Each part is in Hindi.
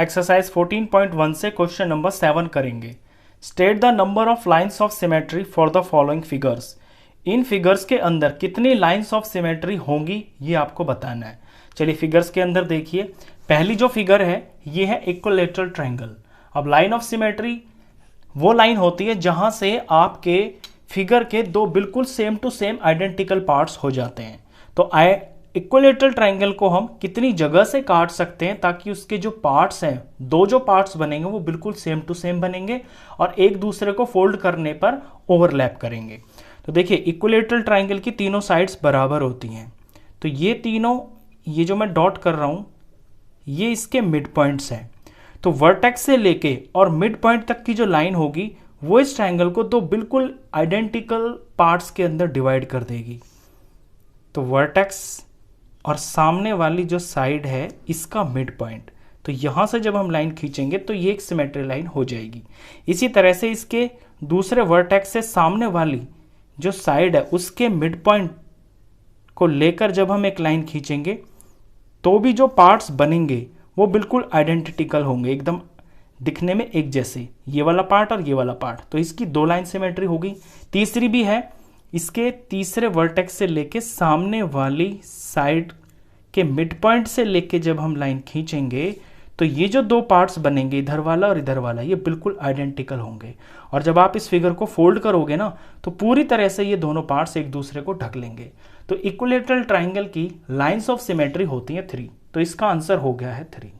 एक्सरसाइज 14.1 से क्वेश्चन नंबर 7 करेंगे। State the number of lines of symmetry for the following figures. In figures के अंदर कितनी लाइंस ऑफ सिमेट्री होंगी ये आपको बताना है। चलिए फिगर्स के अंदर देखिए, पहली जो फिगर है ये है इक्विलैटरल ट्रायंगल। अब लाइन ऑफ सिमेट्री वो लाइन होती है जहां से आपके फिगर के दो बिल्कुल same to same identical parts हो जाते हैं। तो इक्विलैटरल ट्रायंगल को हम कितनी जगह से काट सकते हैं ताकि उसके जो पार्ट्स हैं, दो जो पार्ट्स बनेंगे वो बिल्कुल सेम टू सेम बनेंगे और एक दूसरे को फोल्ड करने पर ओवरलैप करेंगे। तो देखिए इक्विलैटरल ट्रायंगल की तीनों साइड्स बराबर होती हैं। तो ये तीनों, ये जो मैं डॉट कर रहा हूं ये इसके मिड पॉइंट्स हैं। तो वर्टेक्स से लेके और मिड पॉइंट तक की जो लाइन होगी वो इस ट्रायंगल को दो बिल्कुल आइडेंटिकल पार्ट्स के अंदर डिवाइड कर देगी। तो वर्टेक्स और सामने वाली जो साइड है इसका मिड पॉइंट, तो यहां से जब हम लाइन खींचेंगे तो ये एक सिमेट्री लाइन हो जाएगी। इसी तरह से इसके दूसरे वर्टेक्स से सामने वाली जो साइड है उसके मिड पॉइंट को लेकर जब हम एक लाइन खींचेंगे तो भी जो पार्ट्स बनेंगे वो बिल्कुल आइडेंटिकल होंगे, एकदम दिखने में एक जैसे, ये वाला पार्ट और ये वाला पार्ट। तो इसकी दो लाइन सिमेट्री होगी। तीसरी भी है, इसके तीसरे वर्टेक्स से लेके सामने वाली साइड के मिड पॉइंट से लेके जब हम लाइन खींचेंगे तो ये जो दो पार्ट्स बनेंगे, इधर वाला और इधर वाला, ये बिल्कुल आइडेंटिकल होंगे। और जब आप इस फिगर को फोल्ड करोगे ना तो पूरी तरह से ये दोनों पार्ट्स एक दूसरे को ढक लेंगे। तो इक्विलैटरल ट्रायंगल की लाइंस ऑफ सिमेट्री होती है 3। तो इसका आंसर हो गया है 3।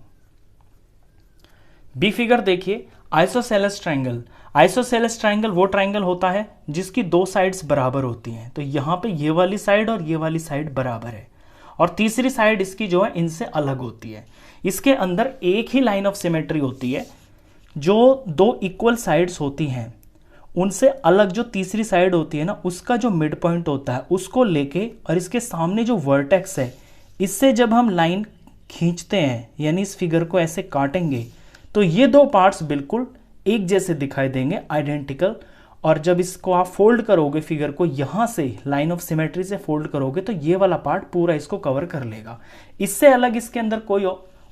बी फिगर देखिए, आइसोसेलेस ट्रायंगल। आइसोसेलेस ट्रायंगल वो ट्रायंगल होता है जिसकी दो साइड्स बराबर होती हैं। तो यहां पे ये वाली साइड और ये वाली साइड बराबर है और तीसरी साइड इसकी जो है इनसे अलग होती है। इसके अंदर एक ही लाइन ऑफ सिमेट्री होती है। जो दो इक्वल साइड्स होती हैं उनसे अलग जो तीसरी साइड होती है ना, उसका जो मिड पॉइंट होता है उसको लेके और इसके सामने जो वर्टेक्स है इससे जब हम लाइन खींचते हैं, यानी इस फिगर को ऐसे काटेंगे, तो ये दो पार्ट्स बिल्कुल एक जैसे दिखाई देंगे, आइडेंटिकल। और जब इसको आप फोल्ड करोगे, फिगर को यहां से लाइन ऑफ सिमेट्री से फोल्ड करोगे तो ये वाला पार्ट पूरा इसको कवर कर लेगा। इससे अलग इसके अंदर कोई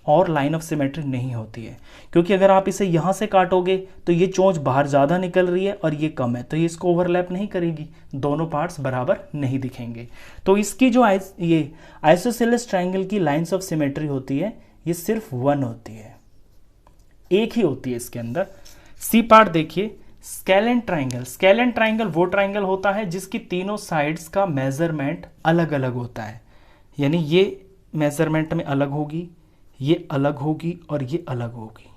और लाइन ऑफ सिमेट्री नहीं होती है, क्योंकि अगर आप इसे यहां से काटोगे तो ये चोंच बाहर ज्यादा निकल रही है और ये कम है, तो ये इसको ओवरलैप नहीं करेगी, दोनों पार्ट्स बराबर नहीं दिखेंगे। तो इसकी जो ये आइसोसेलेस ट्रायंगल की लाइंस ऑफ सिमेट्री होती है ये सिर्फ 1 होती है, एक ही होती है इसके अंदर। सी पार्ट देखिए, स्केलेन ट्रायंगल। स्केलेन ट्रायंगल वो ट्रायंगल होता है जिसकी तीनों साइड्स का मेजरमेंट अलग अलग होता है, यानी ये मेजरमेंट में अलग होगी, ये अलग होगी और ये अलग होगी।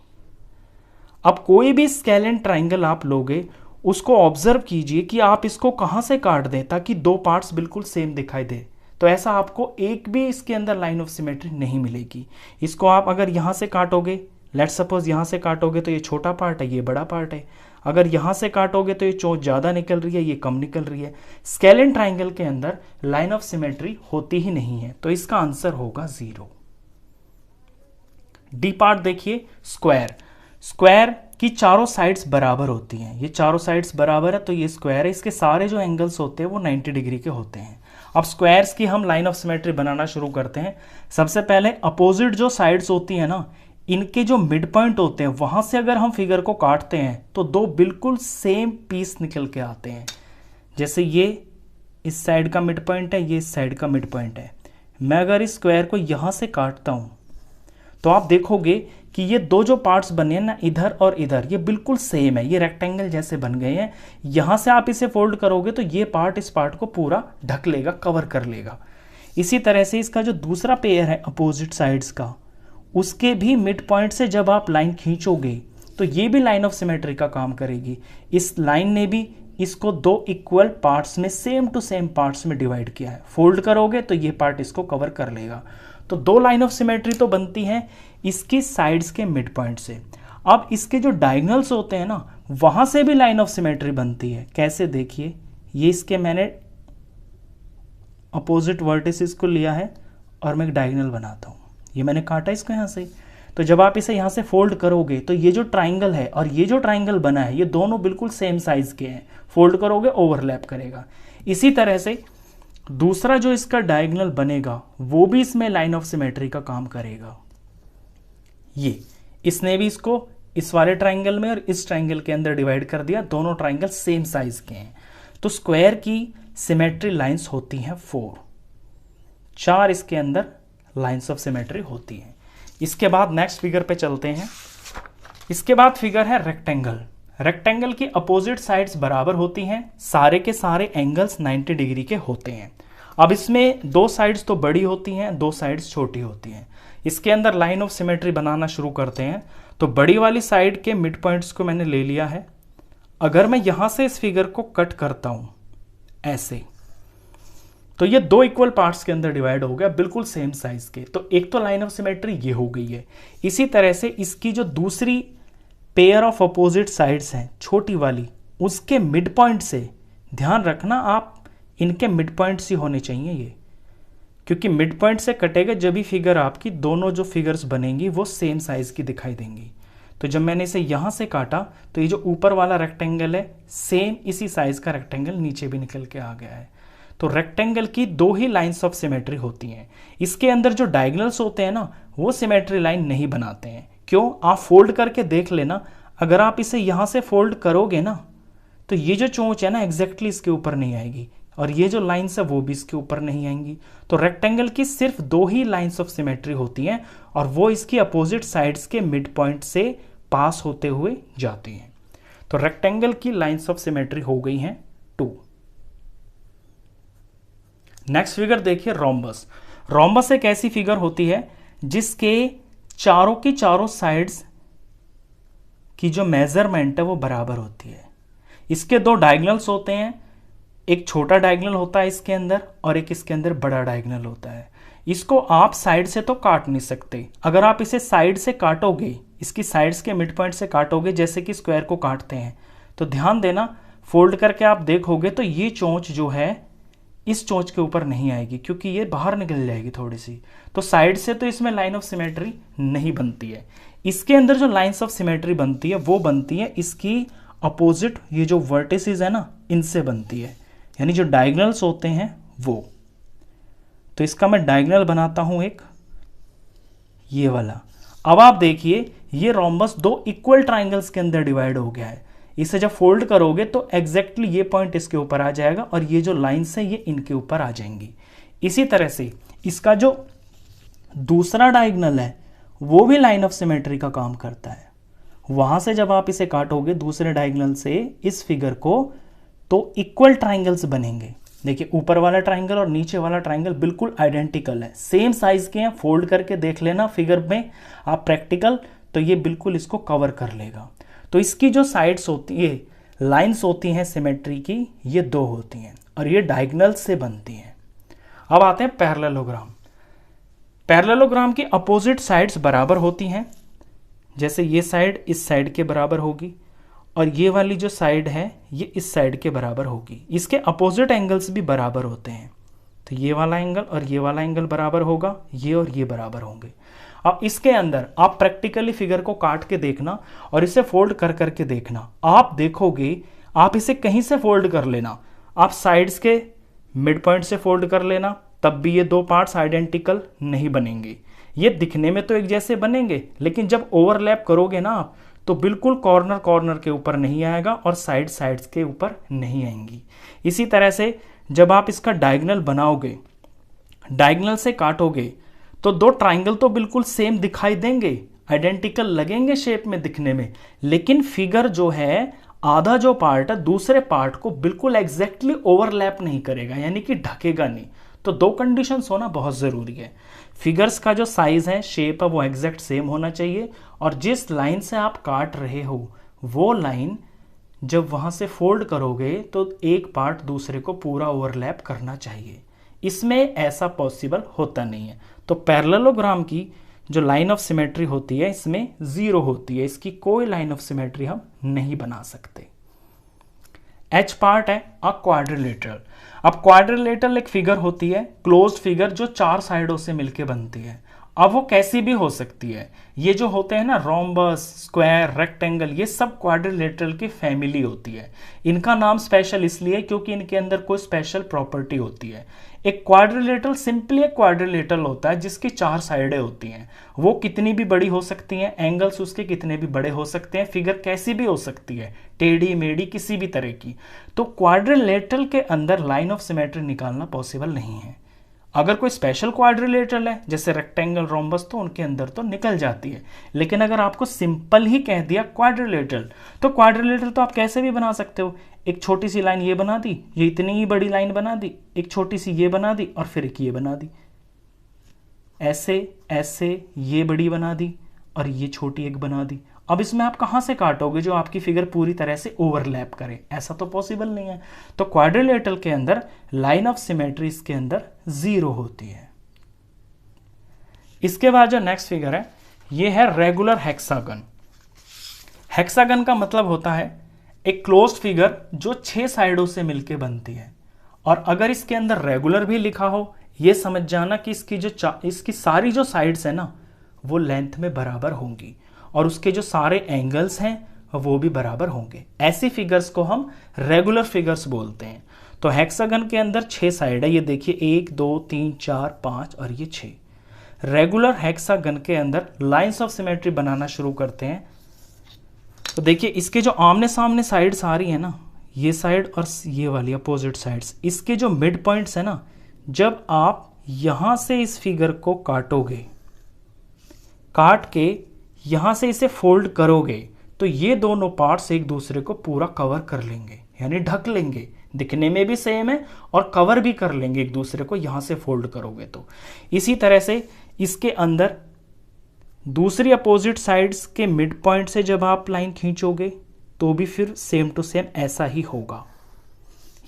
अब कोई भी स्केलेन ट्रायंगल आप लोगे उसको ऑब्जर्व कीजिए कि आप इसको कहां से काट दें ताकि दो पार्ट्स बिल्कुल सेम दिखाई दे। तो ऐसा आपको एक भी इसके अंदर लाइन ऑफ सिमेट्री नहीं मिलेगी। इसको आप अगर यहां से काटोगे, लेट्स सपोज यहां से काटोगे तो ये छोटा पार्ट है, ये बड़ा पार्ट है। अगर यहां से काटोगे तो ये चोंच ज्यादा निकल रही है, ये कम निकल रही है। स्केलेन ट्रायंगल के अंदर लाइन ऑफ सिमेट्री होती ही नहीं है, तो इसका आंसर होगा 0। डी पार्ट देखिए, स्क्वायर। स्क्वायर की चारों साइड्स बराबर होती हैं, ये चारों साइड्स बराबर है तो ये स्क्वायर है। इसके सारे जो एंगल्स होते हैं वो 90 डिग्री के होते हैं। अब स्क्वायर्स की हम लाइन ऑफ सिमेट्री बनाना शुरू करते हैं। सबसे पहले अपोजिट जो साइड्स होती है ना, इनके जो मिड पॉइंट होते हैं वहां से अगर हम फिगर को काटते हैं तो दो बिल्कुल सेम पीस निकल के आते हैं। जैसे ये इस साइड का मिड पॉइंट है, ये इस साइड का मिड पॉइंट है। मैं अगर इस स्क्वायर को यहां से काटता हूं तो आप देखोगे कि ये दो जो पार्ट्स बने हैं ना, इधर और इधर, ये बिल्कुल सेम है, ये रेक्टेंगल जैसे बन गए हैं। यहां से आप इसे फोल्ड करोगे तो ये पार्ट इस पार्ट को पूरा ढक लेगा, कवर कर लेगा। इसी तरह से इसका जो दूसरा पेयर है अपोजिट साइड्स का, उसके भी मिड पॉइंट से जब आप लाइन खींचोगे तो ये भी लाइन ऑफ सिमेट्री का काम करेगी। इस लाइन ने भी इसको दो इक्वल पार्ट्स में, सेम टू सेम पार्ट्स में डिवाइड किया है। फोल्ड करोगे तो ये पार्ट इसको कवर कर लेगा। तो दो लाइन ऑफ सिमेट्री तो बनती हैं इसकी साइड्स के मिड पॉइंट से। अब इसके जो डायगोनल्स होते हैं ना, वहां से भी लाइन ऑफ सिमेट्री बनती है। कैसे देखिए, ये इसके मैंने अपोजिट वर्टिसेस को लिया है और मैं एक डायगोनल बनाता हूं। ये मैंने काटा इसको यहां से, तो जब आप इसे यहां से फोल्ड करोगे तो ये जो ट्रायंगल है और ये जो ट्रायंगल बना है ये दोनों बिल्कुल सेम साइज के हैं। फोल्ड करोगे ओवरलैप करेगा। इसी तरह से दूसरा जो इसका डायगोनल बनेगा वो भी इसमें लाइन ऑफ सिमेट्री का काम करेगा। ये इसने भी इसको इस वाले ट्राइंगल में और इस ट्राइंगल के अंदर डिवाइड कर दिया, दोनों ट्राइंगल सेम साइज के हैं। तो स्क्वायर की सिमेट्री लाइंस होती हैं 4, 4 इसके अंदर लाइंस ऑफ सिमेट्री होती हैं। इसके बाद नेक्स्ट फिगर पे चलते हैं। इसके बाद फिगर है रेक्टेंगल। रेक्टेंगल की अपोजिट साइड्स बराबर होती हैं, सारे के सारे एंगल्स 90 डिग्री के होते हैं। अब इसमें दो साइड्स तो बड़ी होती हैं, दो साइड्स छोटी होती हैं। इसके अंदर लाइन ऑफ सिमेट्री बनाना शुरू करते हैं। तो बड़ी वाली साइड के मिड पॉइंट्स को मैंने ले लिया है। अगर मैं यहां से इस फिगर को कट करता हूं ऐसे, तो ये दो इक्वल पार्ट्स के अंदर डिवाइड हो गया, बिल्कुल सेम साइज के। तो एक तो लाइन ऑफ सिमेट्री ये हो गई है। इसी तरह से इसकी जो दूसरी पेयर ऑफ अपोजिट साइड्स हैं छोटी वाली, उसके मिड पॉइंट से, ध्यान रखना आप इनके मिड पॉइंट्स ही होने चाहिए ये, क्योंकि मिड पॉइंट से कटेगा जब भी फिगर आपकी दोनों जो फिगर्स बनेंगी वो सेम साइज की दिखाई देंगी। तो जब मैंने इसे यहां से काटा तो ये जो ऊपर वाला रेक्टेंगल है सेम इसी साइज का रेक्टेंगल नीचे भी निकल के आ गया है। तो रेक्टेंगल की दो ही लाइंस ऑफ सिमेट्री होती हैं। इसके अंदर जो डायगोनल्स होते हैं ना, वो सिमेट्री लाइन नहीं बनाते हैं। क्यों? आप फोल्ड करके देख लेना, अगर आप इसे यहां से फोल्ड करोगे ना तो ये जो चोंच है ना एग्जैक्टली इसके ऊपर नहीं आएगी, और ये जो लाइंस है वो भी इसके ऊपर नहीं आएंगी। तो रेक्टेंगल की सिर्फ दो ही लाइंस ऑफ सिमेट्री होती हैं, और वो इसकी अपोजिट साइड्स के मिड पॉइंट से पास होते हुए जाती हैं। तो रेक्टेंगल की लाइंस ऑफ सिमेट्री हो गई हैं 2। नेक्स्ट फिगर देखिए, रोम्बस। रोम्बस एक ऐसी फिगर होती है जिसके चारों की चारों साइड्स की जो मेजरमेंट है वो बराबर होती है। इसके दो डायगोनल्स होते हैं, एक छोटा डायगोनल होता है इसके अंदर और एक इसके अंदर बड़ा डायगोनल होता है। इसको आप साइड से तो काट नहीं सकते। अगर आप इसे साइड से काटोगे, इसकी साइड्स के मिड पॉइंट से काटोगे जैसे कि स्क्वायर को काटते हैं, तो ध्यान देना फोल्ड करके आप देखोगे तो ये चोंच जो है इस चोंच के ऊपर नहीं आएगी, क्योंकि ये बाहर निकल जाएगी थोड़ी सी। तो साइड से तो इसमें लाइन ऑफ सिमेट्री नहीं बनती है। इसके अंदर जो लाइंस ऑफ सिमेट्री बनती है वो बनती है इसकी अपोजिट, ये जो वर्टिसेस है ना इनसे बनती है, यानी जो डायगोनल्स होते हैं वो। तो इसका मैं डायगोनल बनाता हूं एक, ये वाला। अब आप देखिए ये रोम्बस दो इक्वल ट्राइंगल्स के अंदर डिवाइड हो गया है। इसे जब फोल्ड करोगे तो एग्जैक्टली ये पॉइंट इसके ऊपर आ जाएगा और ये जो लाइंस है ये इनके ऊपर आ जाएंगी। इसी तरह से इसका जो दूसरा डायगोनल है वो भी लाइन ऑफ सिमेट्री का काम करता है। वहां से जब आप इसे काटोगे दूसरे डायगोनल से इस फिगर को, तो इक्वल ट्राइंगल्स बनेंगे। देखिए ऊपर वाला ट्राइंगल और नीचे वाला ट्राइंगल बिल्कुल आइडेंटिकल है, सेम साइज के हैं। फोल्ड करके देख लेना फिगर में आप प्रैक्टिकल, तो ये बिल्कुल इसको कवर कर लेगा। तो इसकी जो साइड्स होती है, लाइंस होती हैं सिमेट्री की, ये दो होती हैं और ये डायगोनल से बनती हैं। अब आते हैं पैरेललोग्राम। पैरेललोग्राम की अपोजिट साइड्स बराबर होती हैं, जैसे ये साइड इस साइड के बराबर होगी और ये वाली जो साइड है ये इस साइड के बराबर होगी। इसके अपोजिट एंगल्स भी बराबर होते हैं, तो ये वाला एंगल और ये वाला एंगल बराबर होगा, ये और ये बराबर होंगे। अब इसके अंदर आप प्रैक्टिकली फिगर को काट के देखना और इसे फोल्ड कर करके देखना। आप देखोगे, आप इसे कहीं से फोल्ड कर लेना, आप साइड्स के मिड पॉइंट से फोल्ड कर लेना, तब भी ये दो पार्ट्स आइडेंटिकल नहीं बनेंगे। ये दिखने में तो एक जैसे बनेंगे, लेकिन जब ओवरलैप करोगे ना आप, तो बिल्कुल कॉर्नर कॉर्नर के ऊपर नहीं आएगा और साइड्स के ऊपर नहीं आएंगी। इसी तरह से जब आप इसका डायगोनल बनाओगे, डायगोनल से काटोगे, तो दो ट्राइंगल तो बिल्कुल सेम दिखाई देंगे, आइडेंटिकल लगेंगे शेप में दिखने में, लेकिन फिगर जो है, आधा जो पार्ट है दूसरे पार्ट को बिल्कुल एग्जैक्टली ओवरलैप नहीं करेगा, यानी कि ढकेगा नहीं। तो दो कंडीशंस होना बहुत जरूरी है। फिगर्स का जो साइज है, शेप है, वो एग्जैक्ट सेम होना चाहिए, और जिस लाइन से आप काट रहे हो वो लाइन जब वहां से फोल्ड करोगे तो एक पार्ट दूसरे को पूरा ओवरलैप करना चाहिए। इसमें ऐसा पॉसिबल होता नहीं है। तो पैरेललोग्राम की जो लाइन ऑफ सिमेट्री होती है इसमें 0 होती है, इसकी कोई लाइन ऑफ सिमेट्री हम नहीं बना सकते। एच पार्ट है अ क्वाड्रिलेटरल। अब क्वाड्रिलेटरल एक फिगर होती है, क्लोज्ड फिगर, जो 4 साइडों से मिलकर बनती है। अब वो कैसी भी हो सकती है। ये जो होते हैं ना रोम्बस, स्क्वायर, रेक्टेंगल, ये सब क्वाड्रिलेटरल की फैमिली होती है। इनका नाम स्पेशल इसलिए क्योंकि इनके अंदर कोई स्पेशल प्रॉपर्टी होती है। एक क्वाड्रिलेटरल सिंपली एक क्वाड्रिलेटरल होता है जिसकी 4 साइडें होती हैं, वो कितनी भी बड़ी हो सकती हैं, एंगल्स उसके कितने भी बड़े हो सकते हैं, फिगर कैसी भी हो सकती है, टेढ़ी मेढ़ी किसी भी तरह की। तो क्वाड्रिलेटरल के अंदर लाइन ऑफ सिमेट्री निकालना पॉसिबल नहीं है। अगर कोई स्पेशल क्वाड्रिलेटरल है जैसे रेक्टेंगल, रोम्बस, तो उनके अंदर तो निकल जाती है। लेकिन अगर आपको सिंपल ही कह दिया क्वाड्रिलेटरल, तो क्वाड्रिलेटरल तो आप कैसे भी बना सकते हो। एक छोटी सी लाइन ये बना दी, ये इतनी ही बड़ी लाइन बना दी, एक छोटी सी ये बना दी और फिर एक ये बना दी, ऐसे ऐसे ये बड़ी बना दी और ये छोटी एक बना दी। अब इसमें आप कहां से काटोगे जो आपकी फिगर पूरी तरह से ओवरलैप करे, ऐसा तो पॉसिबल नहीं है। तो क्वाड्रिलेटरल के अंदर लाइन ऑफ सिमेट्री इसके अंदर 0 होती है। इसके बाद जो नेक्स्ट फिगर है ये है रेगुलर हेक्सागन। हेक्सागन का मतलब होता है एक क्लोज्ड फिगर जो 6 साइडों से मिलकर बनती है। और अगर इसके अंदर रेगुलर भी लिखा हो, ये समझ जाना कि इसकी सारी जो साइड्स है ना वो लेंथ में बराबर होंगी और उसके जो सारे एंगल्स हैं वो भी बराबर होंगे। ऐसी फिगर्स को हम रेगुलर फिगर्स बोलते हैं। तो हेक्सागन के अंदर 6 साइड है, ये देखिए 1 2 3 4 5 और ये 6। रेगुलर हेक्सागन के अंदर लाइंस ऑफ सिमेट्री बनाना शुरू करते हैं। तो देखिए इसके जो आमने सामने साइड्स आ रही है ना, ये साइड और ये वाली अपोजिट साइड्स, इसके जो मिड पॉइंट्स है ना, जब आप यहां से इस फिगर को काटोगे, काट के यहां से इसे फोल्ड करोगे, तो ये दोनों पार्ट्स एक दूसरे को पूरा कवर कर लेंगे, यानी ढक लेंगे। दिखने में भी सेम है और कवर भी कर लेंगे एक दूसरे को, यहां से फोल्ड करोगे तो। इसी तरह से इसके अंदर दूसरी अपोजिट साइड्स के मिड पॉइंट से जब आप लाइन खींचोगे तो भी फिर सेम टू सेम ऐसा ही होगा।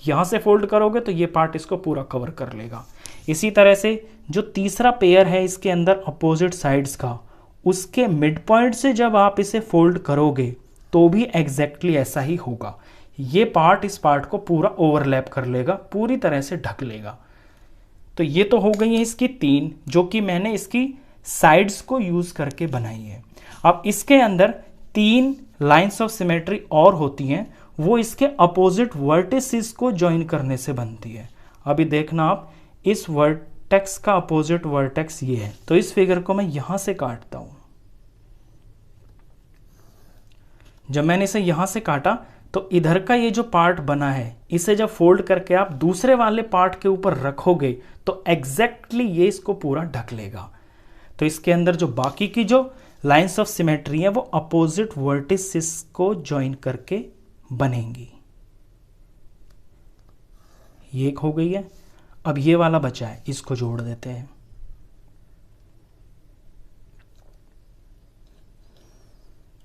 यहां से फोल्ड करोगे तो ये पार्ट इसको पूरा कवर कर लेगा। इसी तरह से जो तीसरा पेयर है इसके अंदर अपोजिट साइड्स का, उसके मिड पॉइंट से जब आप इसे फोल्ड करोगे तो भी एग्जैक्टली ऐसा ही होगा। ये पार्ट इस पार्ट को पूरा ओवरलैप कर लेगा, पूरी तरह से ढक लेगा। तो ये तो हो गई है इसकी 3, जो कि मैंने इसकी साइड्स को यूज करके बनाई है। अब इसके अंदर 3 लाइंस ऑफ सिमेट्री और होती हैं, वो इसके अपोजिट वर्टिसेस को ज्वाइन करने से बनती है। अभी देखना आप, इस वर्टेक्स का अपोजिट वर्टेक्स ये है, तो इस फिगर को मैं यहां से काटता हूं। जब मैंने इसे यहां से काटा तो इधर का ये जो पार्ट बना है, इसे जब फोल्ड करके आप दूसरे वाले पार्ट के ऊपर रखोगे तो एग्जैक्टली ये इसको पूरा ढक लेगा। तो इसके अंदर जो बाकी की जो लाइंस ऑफ सिमेट्री है वो अपोजिट वर्टिसेस को ज्वाइन करके बनेंगी। ये एक हो गई है। अब ये वाला बचा है, इसको जोड़ देते हैं।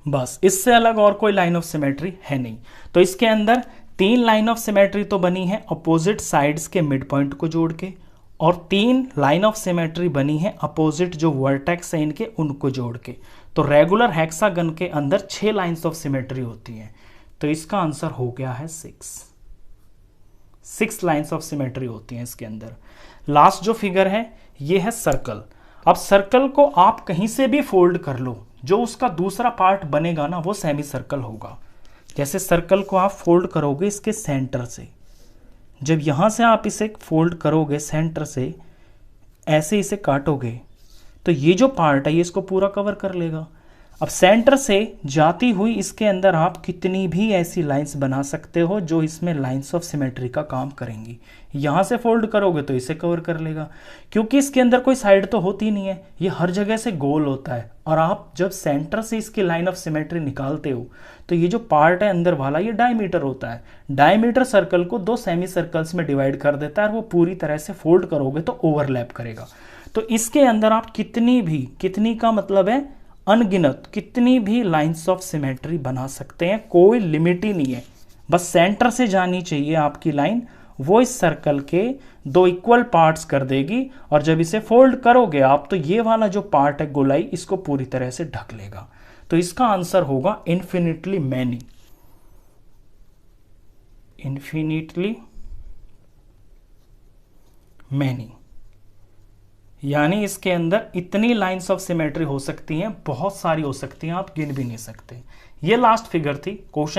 बस, इससे अलग और कोई लाइन ऑफ सिमेट्री है नहीं। तो इसके अंदर 3 लाइन ऑफ सिमेट्री तो बनी है अपोजिट साइड्स के मिड पॉइंट को जोड़ के, और 3 लाइन ऑफ सिमेट्री बनी है अपोजिट जो वर्टेक्स है इनके, उनको जोड़ के। तो रेगुलर हेक्सागन के अंदर 6 लाइंस ऑफ सिमेट्री होती हैं। तो इसका आंसर हो गया है 6 लाइंस ऑफ सिमेट्री होती हैं इसके अंदर। लास्ट जो फिगर है ये है सर्कल। अब सर्कल को आप कहीं से भी फोल्ड कर लो, जो उसका दूसरा पार्ट बनेगा ना वो सेमी सर्कल होगा। जैसे सर्कल को आप फोल्ड करोगे इसके सेंटर से, जब यहां से आप इसे फोल्ड करोगे सेंटर से, ऐसे इसे काटोगे तो ये जो पार्ट है ये इसको पूरा कवर कर लेगा। अब सेंटर से जाती हुई इसके अंदर आप कितनी भी ऐसी लाइंस बना सकते हो जो इसमें लाइंस ऑफ सिमेट्री का काम करेंगी। यहां से फोल्ड करोगे तो इसे कवर कर लेगा, क्योंकि इसके अंदर कोई साइड तो होती नहीं है, ये हर जगह से गोल होता है। और आप जब सेंटर से इसकी लाइन ऑफ सिमेट्री निकालते हो तो ये जो पार्ट है अंदर वाला, ये डायमीटर होता है। डायमीटर सर्कल को 2 सेमी सर्कल्स में डिवाइड कर देता है और वो पूरी तरह से फोल्ड करोगे तो ओवरलैप करेगा। तो इसके अंदर आप कितनी का मतलब है अनगिनत, कितनी भी लाइंस ऑफ सिमेट्री बना सकते हैं, कोई लिमिट ही नहीं है। बस सेंटर से जानी चाहिए आपकी लाइन, वो इस सर्कल के 2 इक्वल पार्ट्स कर देगी। और जब इसे फोल्ड करोगे आप तो ये वाला जो पार्ट है गोलाई, इसको पूरी तरह से ढक लेगा। तो इसका आंसर होगा इन्फिनिटली मैनी। इन्फिनिटली मैनी, यानी इसके अंदर इतनी लाइंस ऑफ सिमेट्री हो सकती हैं, बहुत सारी हो सकती हैं, आप गिन भी नहीं सकते। ये लास्ट फिगर थी। क्वेश्चन